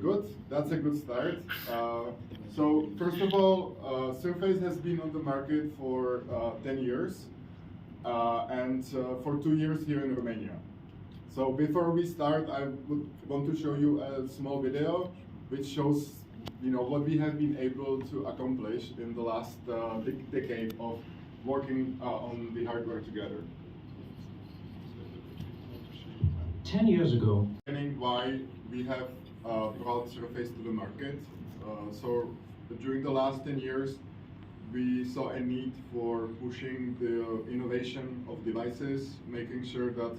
good. That's a good start. So first of all, Surface has been on the market for 10 years and for 2 years here in Romania. So before we start, I would want to show you a small video which shows what we have been able to accomplish in the last decade of working on the hardware together. 10 years ago, Why we have brought Surface to the market. So during the last 10 years, we saw a need for pushing the innovation of devices, making sure that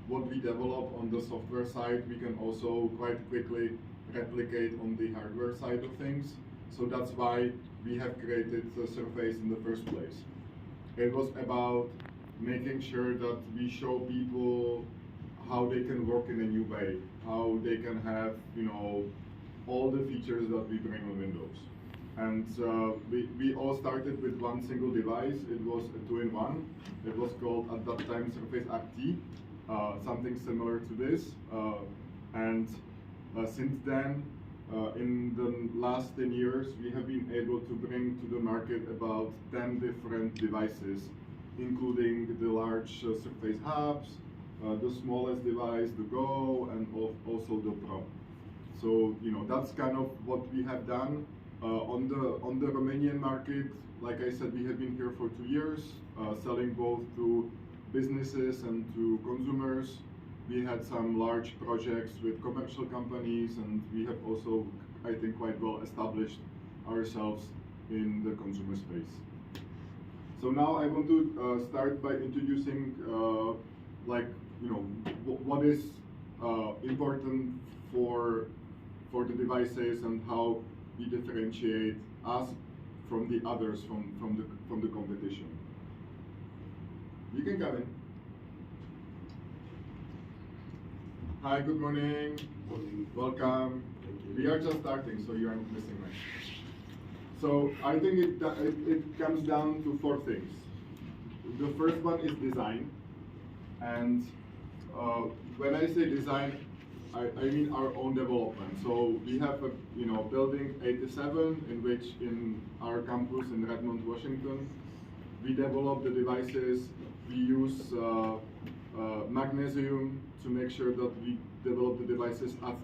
what we develop on the software side, we can also quite quickly replicate on the hardware side of things. So that's why we have created the Surface in the first place. It was about making sure that we show people how they can work in a new way, how they can have all the features that we bring on Windows. And we all started with one single device. It was a 2-in-1. It was called at that time Surface RT, something similar to this. And since then, in the last 10 years, we have been able to bring to the market about 10 different devices, including the large Surface hubs, the smallest device, the Go, and also the Pro. So that's kind of what we have done on the Romanian market. Like I said, we have been here for 2 years, selling both to businesses and to consumers. We had some large projects with commercial companies, and we have also, I think, quite well established ourselves in the consumer space. So now I want to start by introducing what is important for the devices and how we differentiate us from the others from the competition. You can come in. Hi, good morning. Welcome. We are just starting, so you are not missing much. So I think it comes down to 4 things. The first one is design, and when I say design, I mean our own development. So we have a building 87 in which in our campus in Redmond, Washington, we develop the devices. We use magnesium to make sure that we develop the devices as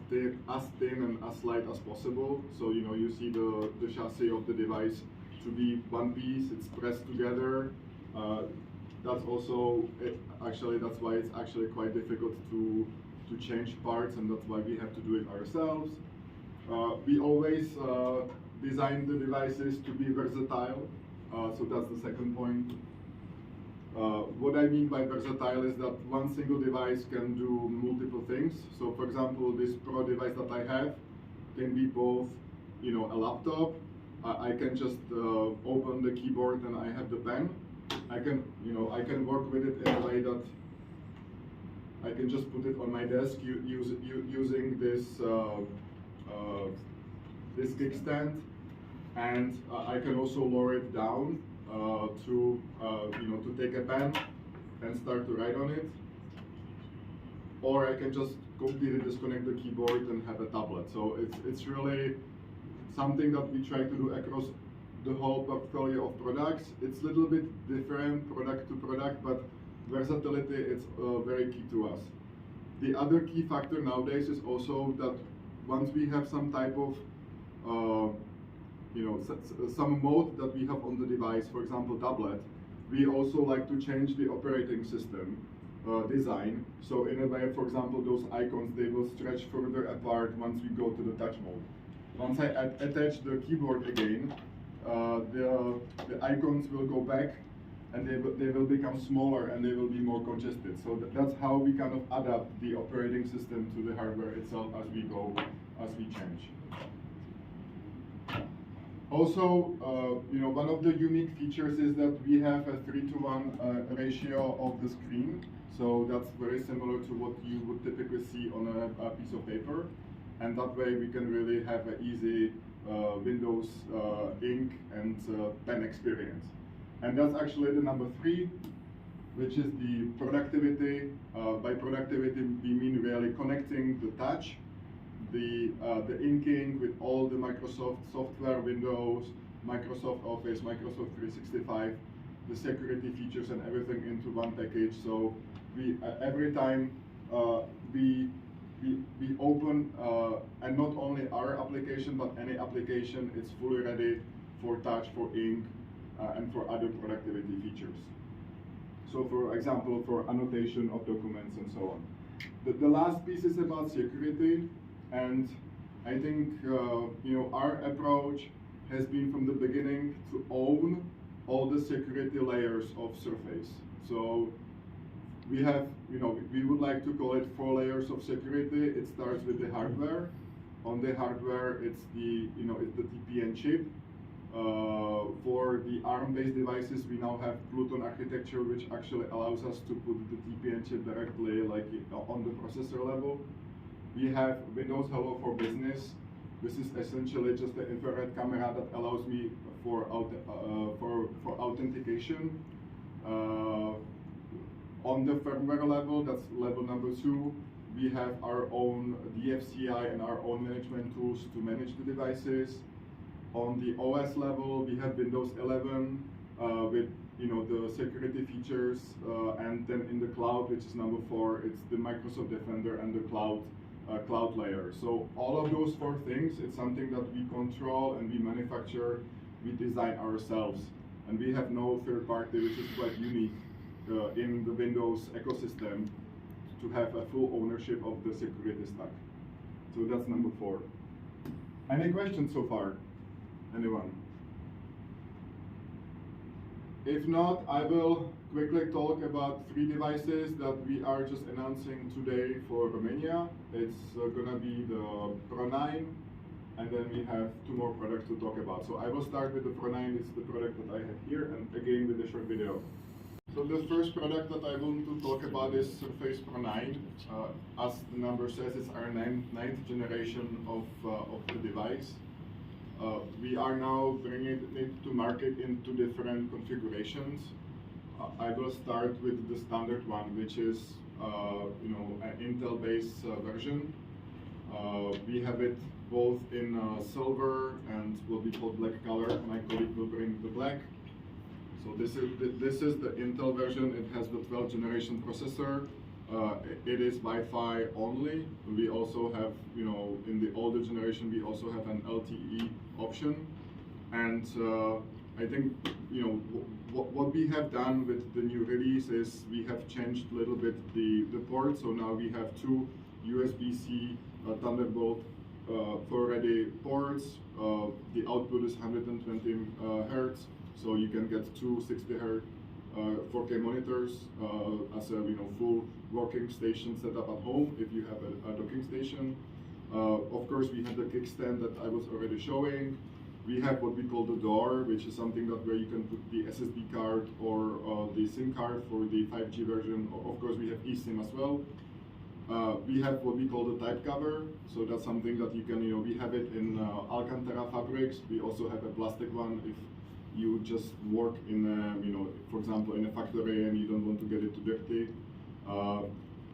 thin and as light as possible. So you see the chassis of the device to be one piece. It's pressed together. That's also that's why it's actually quite difficult to change parts, and that's why we have to do it ourselves. We always design the devices to be versatile. So that's the second point. What I mean by versatile is that one single device can do multiple things. So for example, this Pro device that I have can be both a laptop. I can just open the keyboard and I have the pen. I can work with it in a way that I can just put it on my desk using this this kickstand, and I can also lower it down to take a pen and start to write on it, or I can just completely disconnect the keyboard and have a tablet. So it's really something that we try to do across the whole portfolio of products. It's a little bit different product to product, but versatility is very key to us. The other key factor nowadays is also that once we have some type of some mode that we have on the device, for example tablet, we also like to change the operating system design. So in a way, for example, those icons, they will stretch further apart once we go to the touch mode. Once I attach the keyboard again, the icons will go back, and they will become smaller and they will be more congested. So that's how we kind of adapt the operating system to the hardware itself as we change. Also, one of the unique features is that we have a 3:1 ratio of the screen. So that's very similar to what you would typically see on a piece of paper. And that way we can really have an easy Windows ink and pen experience. And that's actually the number 3, which is the productivity. By productivity, we mean really connecting the touch the inking with all the Microsoft software, Windows, Microsoft Office, Microsoft 365, the security features and everything into one package. So we every time we open and not only our application but any application, it's fully ready for touch, for ink, and for other productivity features. So for example, for annotation of documents and so on. The last piece is about security, and I think our approach has been from the beginning to own all the security layers of Surface. So we have, we would like to call it 4 layers of security. It starts with the hardware. On the hardware, it's the it's the TPN chip. For the ARM-based devices, we now have Pluton architecture, which actually allows us to put the TPN chip directly on the processor level. We have Windows Hello for Business. This is essentially just an infrared camera that allows me for authentication. On the firmware level, that's level number 2, we have our own DFCI and our own management tools to manage the devices. On the OS level, we have Windows 11 with the security features, and then in the cloud, which is number 4, it's the Microsoft Defender and the cloud layer. So all of those 4 things, it's something that we control and we manufacture, we design ourselves, and we have no third party, which is quite unique in the Windows ecosystem, to have a full ownership of the security stack. So that's number 4. Any questions so far? Anyone? If not, I will quickly talk about 3 devices that we are just announcing today for Romania. It's gonna be the Pro 9, and then we have 2 more products to talk about. So I will start with the Pro 9. It's the product that I have here, and again with a short video. So the first product that I want to talk about is Surface Pro 9. As the number says, it's our 9th generation of the device. We are now bringing it to market in 2 different configurations. I will start with the standard one, which is an Intel-based version. We have it both in silver and what we call black color. My colleague will bring the black. So this is the Intel version. It has the 12th generation processor. It is Wi-Fi only. We also have, in the older generation, we also have an LTE option. And I think, what we have done with the new release is we have changed a little bit the port. So now we have 2 USB-C Thunderbolt 4-ready ports. The output is 120 Hertz, so you can get 2 60 Hertz 4K monitors as a full working station setup at home if you have a docking station. Of course, we have the kickstand that I was already showing. We have what we call the door, which is something where you can put the SSD card or the SIM card for the 5G version. Of course, we have eSIM as well. We have what we call the type cover, so that's something that you can, we have it in Alcantara fabrics. We also have a plastic one if you just work in, for example, in a factory and you don't want to get it too dirty.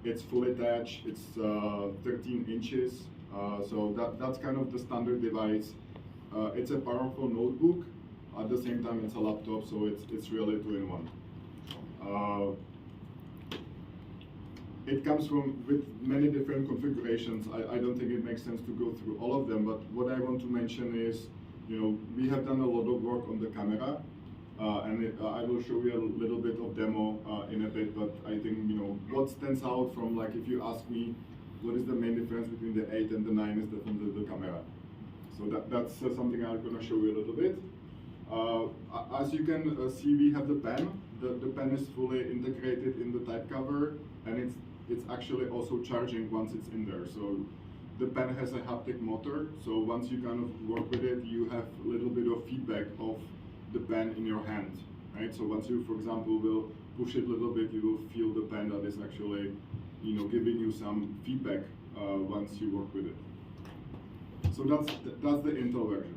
It's fully attached. It's 13 inches, so that's kind of the standard device. It's a powerful notebook. At the same time, it's a laptop, so it's really 2-in-1. It comes with many different configurations. I don't think it makes sense to go through all of them, but what I want to mention is, we have done a lot of work on the camera, and I will show you a little bit of demo in a bit, but I think, what stands out from, if you ask me, what is the main difference between the 8 and the 9 is definitely the camera. So that's something I'm going to show you a little bit. As you can see, we have the pen. The pen is fully integrated in the type cover, and it's actually also charging once it's in there. So the pen has a haptic motor, so once you kind of work with it, you have a little bit of feedback of the pen in your hand, right? So once you, for example, will push it a little bit, you will feel the pen that is actually, giving you some feedback once you work with it. So that's the Intel version.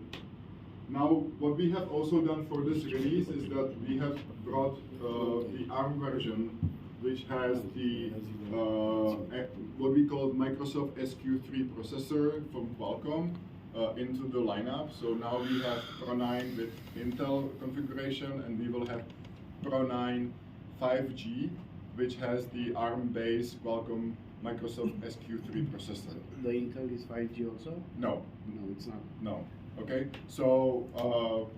Now, what we have also done for this release is that we have brought the ARM version which has the what we call Microsoft SQ3 processor from Qualcomm into the lineup. So now we have Pro 9 with Intel configuration, and we will have Pro 9 5G, which has the ARM-based Qualcomm Microsoft SQ3 processor. The Intel is 5G also? No. No, it's not. No. Okay. So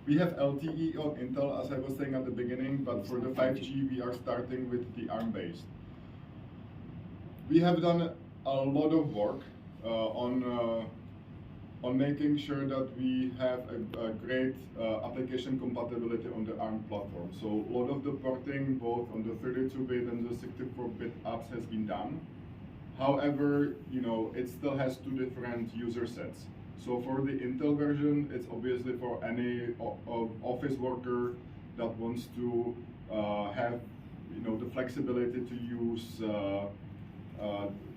we have LTE on Intel, as I was saying at the beginning, but for the 5G, we are starting with the ARM-based. We have done a lot of work on making sure that we have a great application compatibility on the ARM platform. So a lot of the porting, both on the 32-bit and the 64-bit apps, has been done. However, you know, it still has two different user sets. So for the Intel version, it's obviously for any office worker that wants to have, you know, the flexibility to use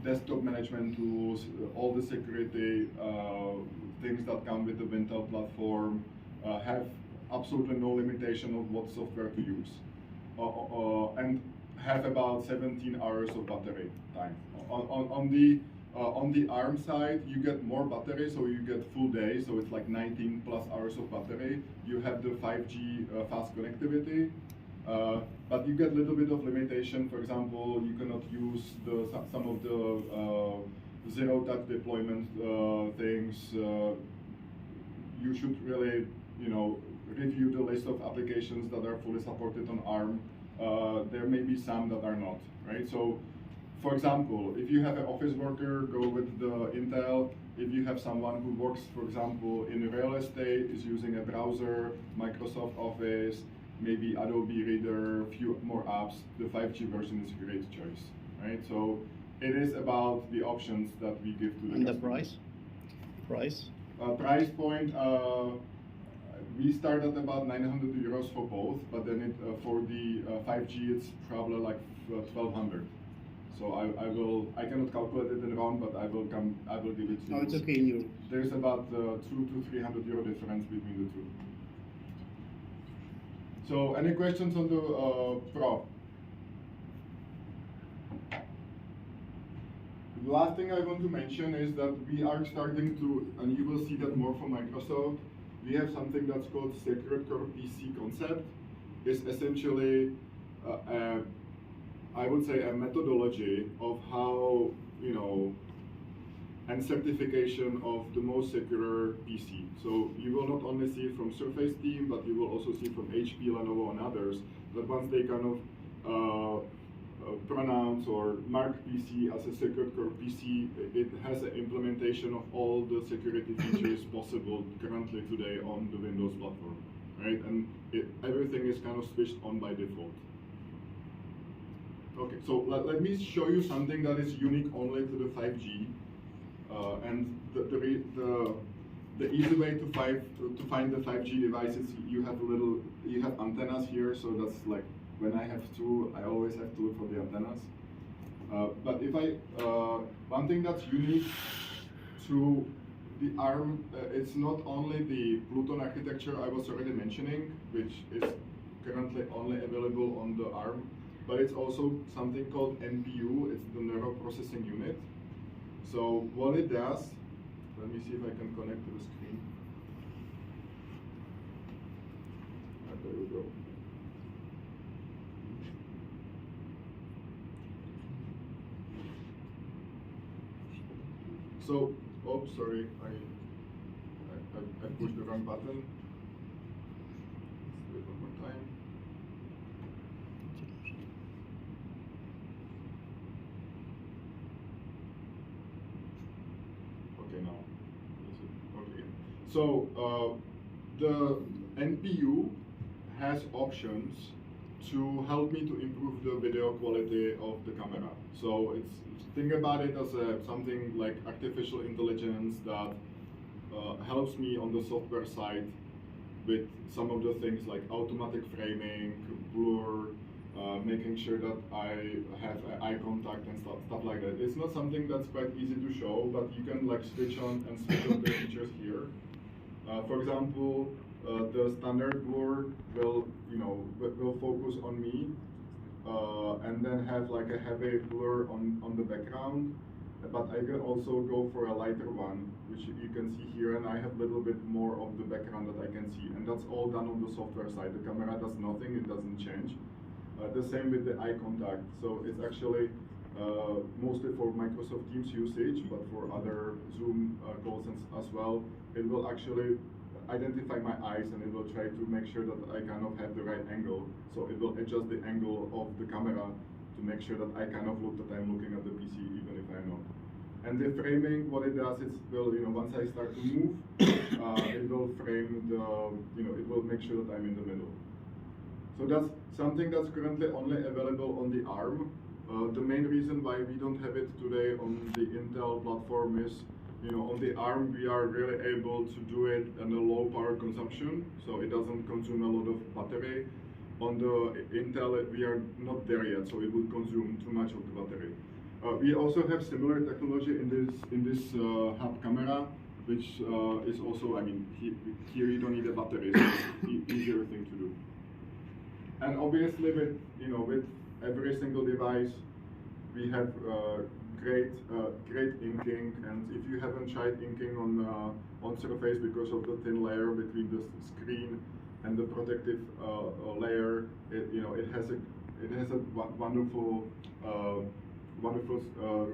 desktop management tools, all the security things that come with the Intel platform, have absolutely no limitation of what software to use, and have about 17 hours of battery time. On the ARM side, you get more battery, so you get full day, so it's like 19 plus hours of battery. You have the 5G fast connectivity, but you get a little bit of limitation. For example, you cannot use some of the zero-touch deployment things. You should really, you know, review the list of applications that are fully supported on ARM. There may be some that are not, right? So, for example, if you have an office worker, go with the Intel. If you have someone who works, for example, in real estate, is using a browser, Microsoft Office, maybe Adobe Reader, a few more apps, the 5G version is a great choice, right? So it is about the options that we give to the And customer. the price? Price point, we start at about 900 euros for both, but then for the 5G, it's probably like 1200. So I cannot calculate it in round, but I will give it to you. No, it's okay in euros. There's about 200 to 300 euro difference between the two. So any questions on the Pro? The last thing I want to mention is that we are starting to, and you will see that more from Microsoft, we have something that's called Secured Core PC concept. It's essentially I would say a methodology of how, you know, and certification of the most secure PC. So you will not only see it from Surface team, but you will also see it from HP, Lenovo, and others, that once they kind of pronounce or mark PC as a secured core PC, it has an implementation of all the security features possible currently today on the Windows platform, right? And everything is kind of switched on by default. Okay, so let me show you something that is unique only to the 5G, and the easy way to find the 5G devices, you have antennas here, so that's like when I have two, I always have to look for the antennas. But if one thing that's unique to the ARM, it's not only the Pluton architecture I was already mentioning, which is currently only available on the ARM, but it's also something called NPU, it's the Neural Processing Unit. So what it does, let me see if I can connect to the screen. There we go. So, oh, sorry, I pushed the wrong button. Let's do it one more time. Okay, now. Okay. So, the NPU has options to help me to improve the video quality of the camera. So think about it as something like artificial intelligence that helps me on the software side with some of the things like automatic framing, blur, making sure that I have eye contact and stuff like that. It's not something that's quite easy to show, but you can like switch on and switch off the features here. For example, the standard blur will focus on me. and then have like a heavy blur on the background. But I can also go for a lighter one, which you can see here, and I have a little bit more of the background that I can see, and that's all done on the software side. The camera does nothing, it doesn't change. The same with the eye contact. So it's actually mostly for Microsoft Teams usage, but for other Zoom calls as well. It will actually identify my eyes, and it will try to make sure that I kind of have the right angle. So it will adjust the angle of the camera to make sure that I kind of look that I'm looking at the PC even if I'm not. And the framing, what it does is, will, once I start to move, it will frame the, it will make sure that I'm in the middle. So that's something that's currently only available on the ARM. The main reason why we don't have it today on the Intel platform is, on the ARM we are really able to do it in a low power consumption, so it doesn't consume a lot of battery. On the Intel we are not there yet, so it would consume too much of the battery. We also have similar technology in this hub camera, which is also, here you don't need a battery, so it's easier thing to do. And obviously with every single device, we have great inking, and if you haven't tried inking on Surface because of the thin layer between the screen and the protective layer, it has a wonderful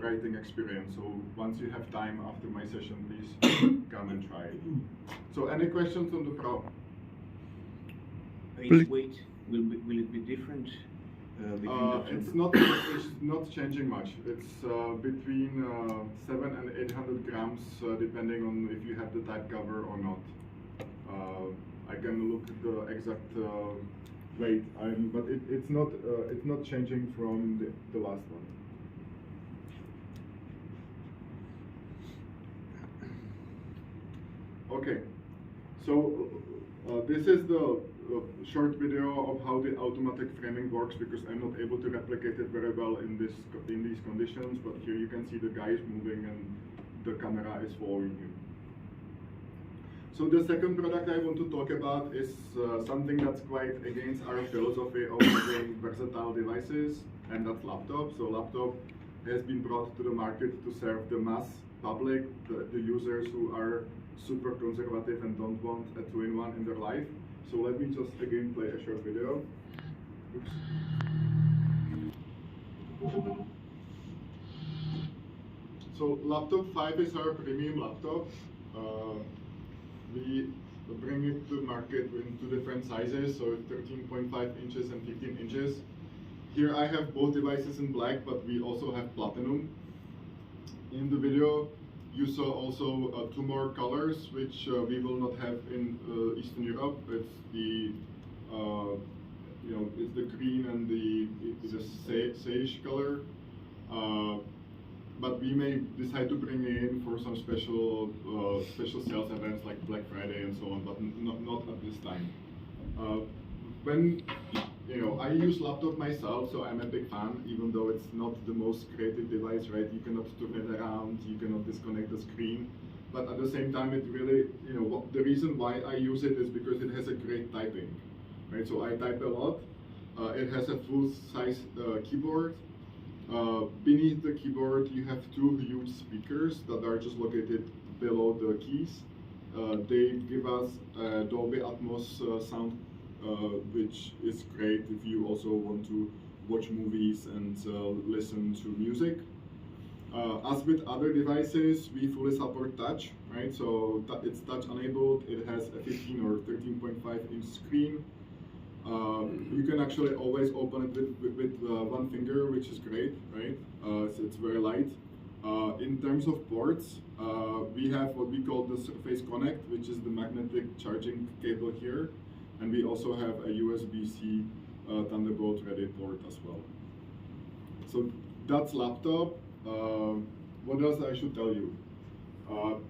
writing experience. So once you have time after my session, please come and try it. So any questions on the Pro? Its weight, will it be different? It's not changing much. It's between 700 and 800 grams, depending on if you have the type cover or not. I can look at the exact weight, but it's not changing from the last one. Okay, so this is the short video of how the automatic framing works, because I'm not able to replicate it very well in these conditions, but here you can see the guy is moving and the camera is following him. So the second product I want to talk about is something that's quite against our philosophy of having versatile devices, and that's laptop. So laptop has been brought to the market to serve the mass public, the users who are super conservative and don't want a two-in-one in their life. So let me just again play a short video. Oops. So laptop 5 is our premium laptop. We bring it to market in two different sizes, so 13.5 inches and 15 inches. Here I have both devices in black, but we also have platinum. In the video, you saw also two more colors, which we will not have in Eastern Europe. It's the it's the green and the sage color. But we may decide to bring it in for some special sales events like Black Friday and so on, but not at this time. When I use laptop myself, so I'm a big fan, even though it's not the most creative device, right? You cannot turn it around, you cannot disconnect the screen, but at the same time, it really, the reason why I use it is because it has a great typing, right? So I type a lot. It has a full-size keyboard. Beneath the keyboard, you have two huge speakers that are just located below the keys. They give us Dolby Atmos sound, which is great if you also want to watch movies and listen to music. As with other devices, we fully support touch, right? So it's touch enabled. It has a 15 or 13.5 inch screen. You can actually always open it with one finger, which is great, right? So it's very light. In terms of ports, we have what we call the Surface Connect, which is the magnetic charging cable here. And we also have a USB-C Thunderbolt ready port as well. So that's laptop. What else I should tell you?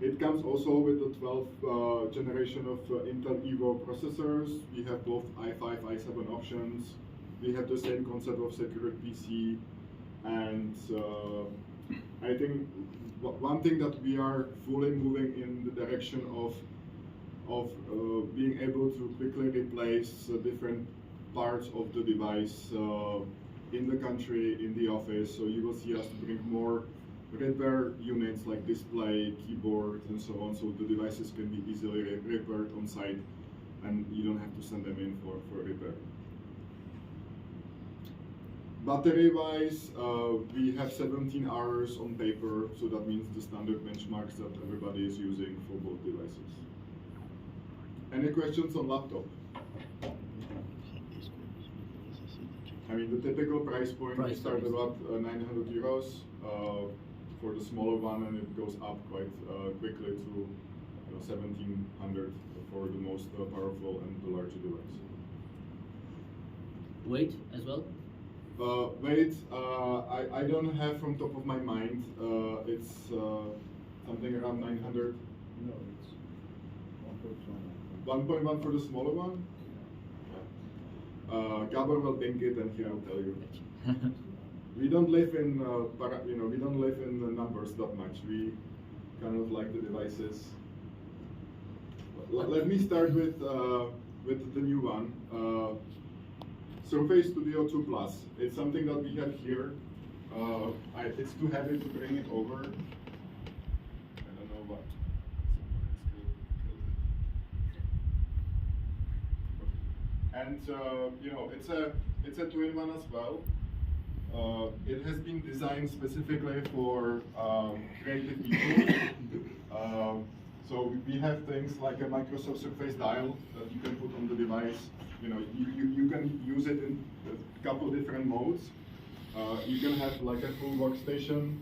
It comes also with the 12th generation of Intel Evo processors. We have both i5, i7 options. We have the same concept of secured PC. And I think one thing that we are fully moving in the direction of being able to quickly replace different parts of the device in the country, in the office. So you will see us bring more repair units like display, keyboard, and so on. So the devices can be easily repaired on site, and you don't have to send them in for repair. Battery-wise, we have 17 hours on paper, so that means the standard benchmarks that everybody is using for both devices. Any questions on laptop? I mean, the typical price point we start about 900 euros for the smaller one, and it goes up quite quickly to 1700 for the most powerful and the larger device. Weight as well? Weight, I don't have from top of my mind. It's something around 900. No, it's 1.1. 1.1 for the smaller one? Gabor will think it and he will tell you. We don't live in, we don't live in the numbers that much. We kind of like the devices. Let me start with the new one. Surface Studio 2 Plus. It's something that we have here. It's too heavy to bring it over. I don't know what. And it's a two-in-one as well. It has been designed specifically for creative people. So we have things like a Microsoft Surface dial that you can put on the device. You can use it in a couple different modes. You can have like a full workstation,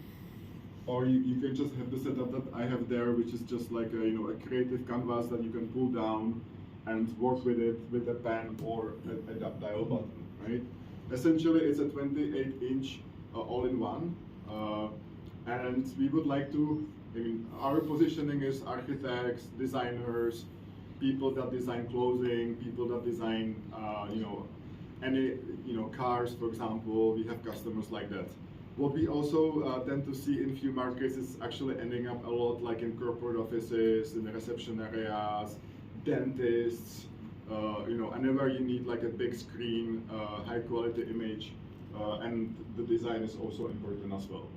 or you can just have the setup that I have there, which is just like a creative canvas that you can pull down and work with it with a pen or a dial button, right? Essentially, it's a 28-inch all-in-one, and we would like to. Our positioning is architects, designers, people that design clothing, people that design, cars, for example. We have customers like that. What we also tend to see in few markets is actually ending up a lot like in corporate offices, in the reception areas, dentists, anywhere you need like a big screen, high quality image, and the design is also important as well.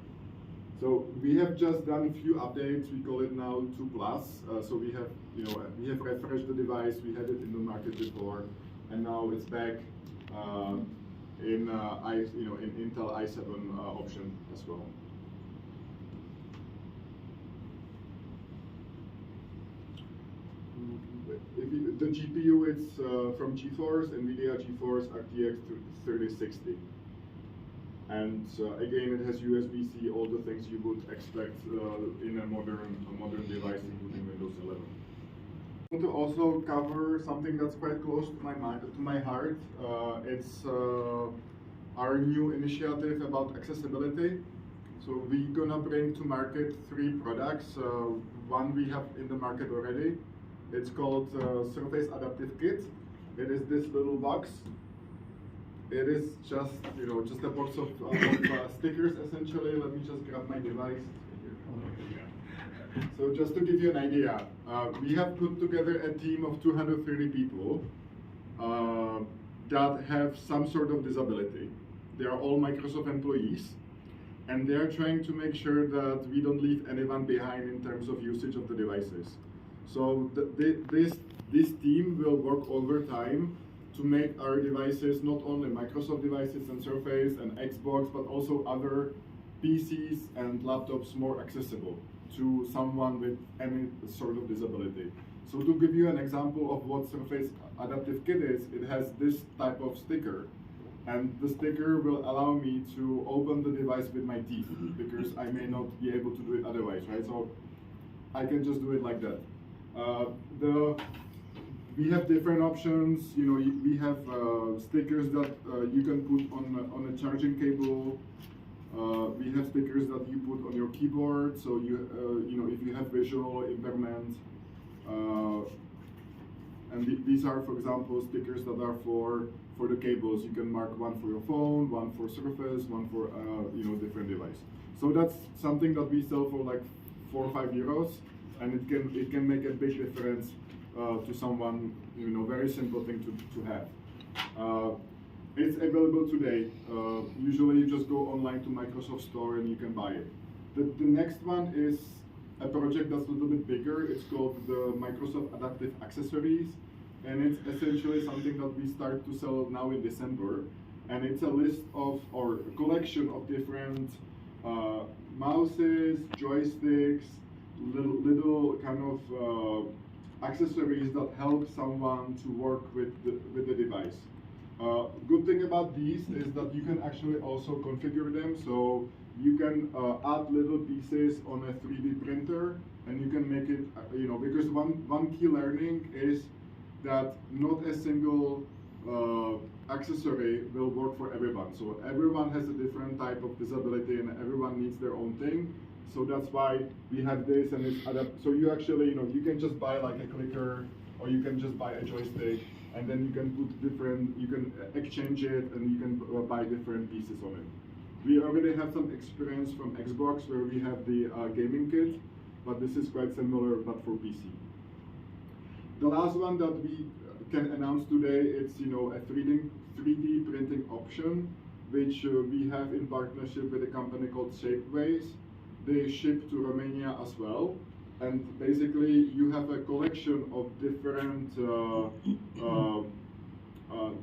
So we have just done a few updates. We call it now 2 Plus. So we have, we have refreshed the device. We had it in the market before, and now it's back in Intel i7 option as well. The GPU, it's from GeForce, NVIDIA GeForce RTX 3060. And again, it has USB-C, all the things you would expect in a modern device, including Windows 11. I want to also cover something that's quite close to my heart. It's our new initiative about accessibility. So we're gonna bring to market 3 products. One we have in the market already. It's called Surface Adaptive Kit. It is this little box. It is just, just a box of stickers, essentially. Let me just grab my device. So just to give you an idea, we have put together a team of 230 people that have some sort of disability. They are all Microsoft employees, and they are trying to make sure that we don't leave anyone behind in terms of usage of the devices. So this team will work overtime to make our devices, not only Microsoft devices and Surface and Xbox, but also other PCs and laptops more accessible to someone with any sort of disability. So to give you an example of what Surface Adaptive Kit is, it has this type of sticker. And the sticker will allow me to open the device with my teeth, because I may not be able to do it otherwise, right? So I can just do it like that. We have different options. We have stickers that you can put on a charging cable. We have stickers that you put on your keyboard. So if you have visual impairment, and these are, for example, stickers that are for the cables. You can mark one for your phone, one for Surface, one for different device. So that's something that we sell for like 4 or 5 euros, and it can make a big difference to someone. Very simple thing to have. It's available today. Usually you just go online to Microsoft Store and you can buy it. The next one is a project that's a little bit bigger. It's called the Microsoft Adaptive Accessories. And it's essentially something that we start to sell now in December. And it's a list of, or a collection of different mouses, joysticks, little kind of accessories that help someone to work with the device. Good thing about these is that you can actually also configure them, so you can add little pieces on a 3D printer, and you can make it, because one key learning is that not a single accessory will work for everyone. So everyone has a different type of disability, and everyone needs their own thing. So that's why we have this, and it's so you actually, you can just buy like a clicker, or you can just buy a joystick, and then you can put you can exchange it, and you can buy different pieces on it. We already have some experience from Xbox where we have the gaming kit, but this is quite similar, but for PC. The last one that we can announce today, it's a 3D printing option, which we have in partnership with a company called Shapeways. They ship to Romania as well. And basically, you have a collection of different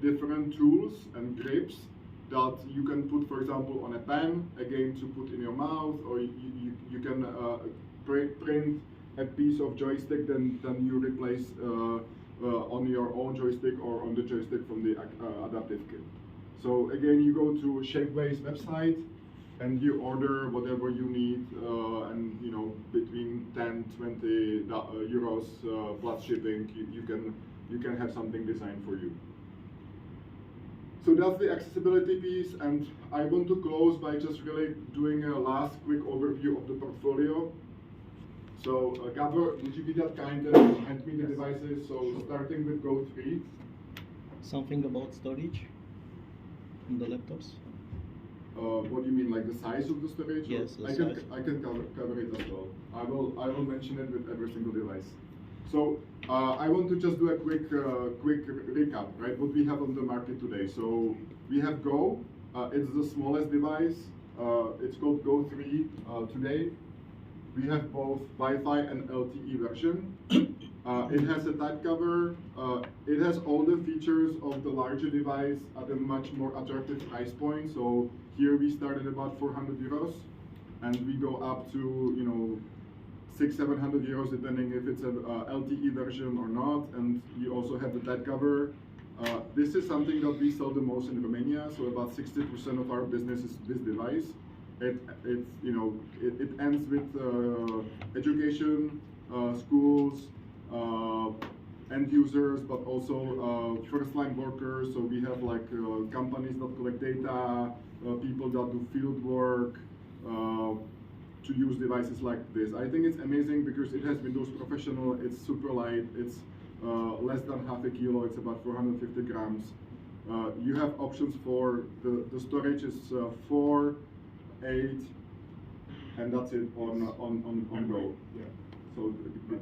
different tools and grips that you can put, for example, on a pen, again to put in your mouth, or you can print a piece of joystick, then you replace on your own joystick or on the joystick from the adaptive kit. So again, you go to Shapeways website, and you order whatever you need, and between 10-20 euros plus shipping, you can have something designed for you. So that's the accessibility piece, and I want to close by just really doing a last quick overview of the portfolio. So Gabor, would you be that kind and hand me the devices? So sure. Starting with Go 3. Something about storage in the laptops? What do you mean, like the size of the storage? Yes, I can cover it as well. I will mention it with every single device. So I want to just do a quick recap, right? What we have on the market today. So we have Go. It's the smallest device. It's called Go 3 today. We have both Wi-Fi and LTE version. It has a type cover. It has all the features of the larger device at a much more attractive price point. So here we start at about 400 euros, and we go up to 600-700 euros depending if it's a LTE version or not. And you also have the type cover. This is something that we sell the most in Romania. So about 60% of our business is this device. It ends with education, schools, end users, but also first-line workers. So we have like companies that collect data, people that do field work, to use devices like this. I think it's amazing because it has Windows Professional. It's super light. It's less than half a kilo. It's about 450 grams. You have options for the storage is 4, 8, and that's it on Go. Yeah. So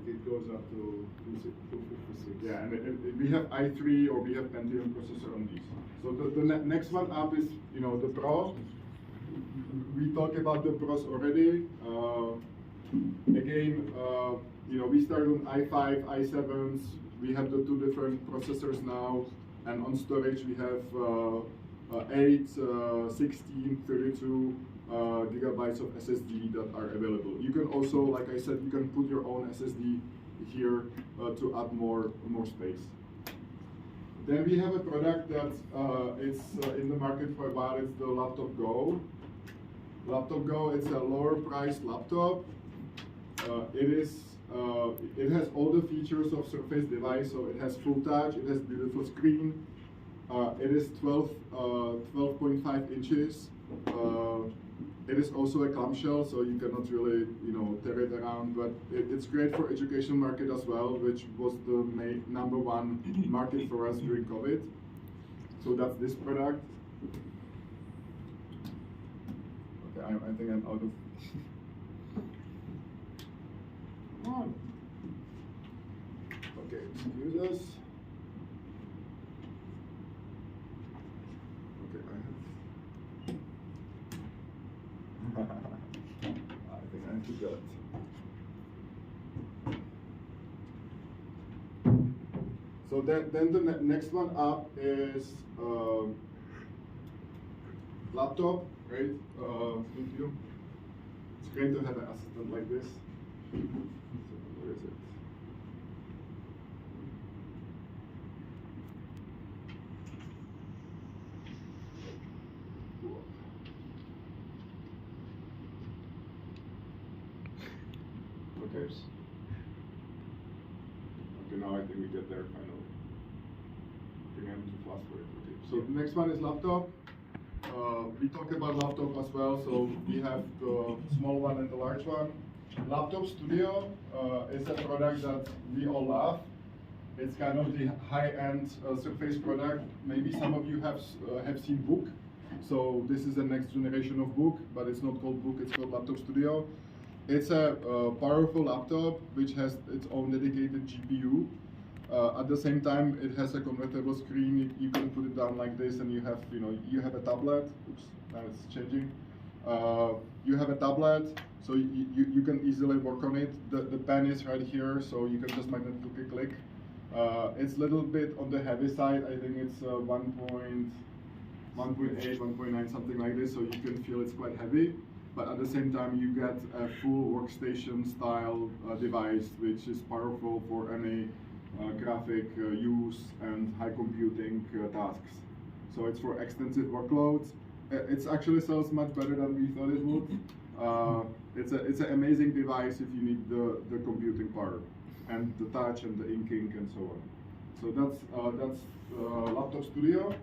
it goes up to 256. Yeah, and we have i3 or we have Pentium processor on these. So the next one up is the Pro. We talked about the Pros already. Again, we started on i5, i7s. We have the 2 different processors now, and on storage we have 8, 16, 32 gigabytes of SSD that are available. You can also, like I said, you can put your own SSD here to add more space. Then we have a product that is in the market for a while. It's the Laptop Go. Laptop Go, it's a lower priced laptop. It has all the features of Surface device, so it has full touch, it has beautiful screen. It is 12.5 inches. It is also a clamshell, so you cannot really, tear it around. But it's great for education market as well, which was the #1 market for us during COVID. So that's this product. Okay, I think I'm out of. Come on. Okay, excuse us. So then the next one up is laptop, right? Thank you. It's great to have an assistant like this. So where is it? Okay. Okay, now I think we get there finally. I think I'm too fast for it. Okay. So the next one is laptop. We talked about laptop as well, so we have the small one and the large one. Laptop Studio is a product that we all love. It's kind of the high-end Surface product. Maybe some of you have seen Book. So this is the next generation of Book, but it's not called Book, it's called Laptop Studio. It's a powerful laptop which has its own dedicated GPU. At the same time, it has a convertible screen. You can put it down like this, and you have a tablet. Oops, now it's changing. You have a tablet, so you can easily work on it. The pen is right here, so you can just magnetically click. It's a little bit on the heavy side. I think it's 1.8, 1.9, something like this. So you can feel it's quite heavy. But at the same time, you get a full workstation style device, which is powerful for any graphic use and high computing tasks. So it's for extensive workloads. It actually sells much better than we thought it would. It's an amazing device if you need the computing power and the touch and the inking and so on. So that's Laptop Studio,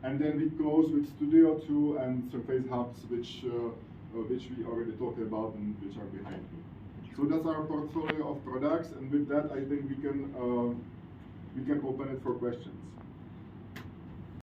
and then we close with Studio 2 and Surface Hubs, which we already talked about and which are behind me. So that's our portfolio of products, and with that, I think we can open it for questions.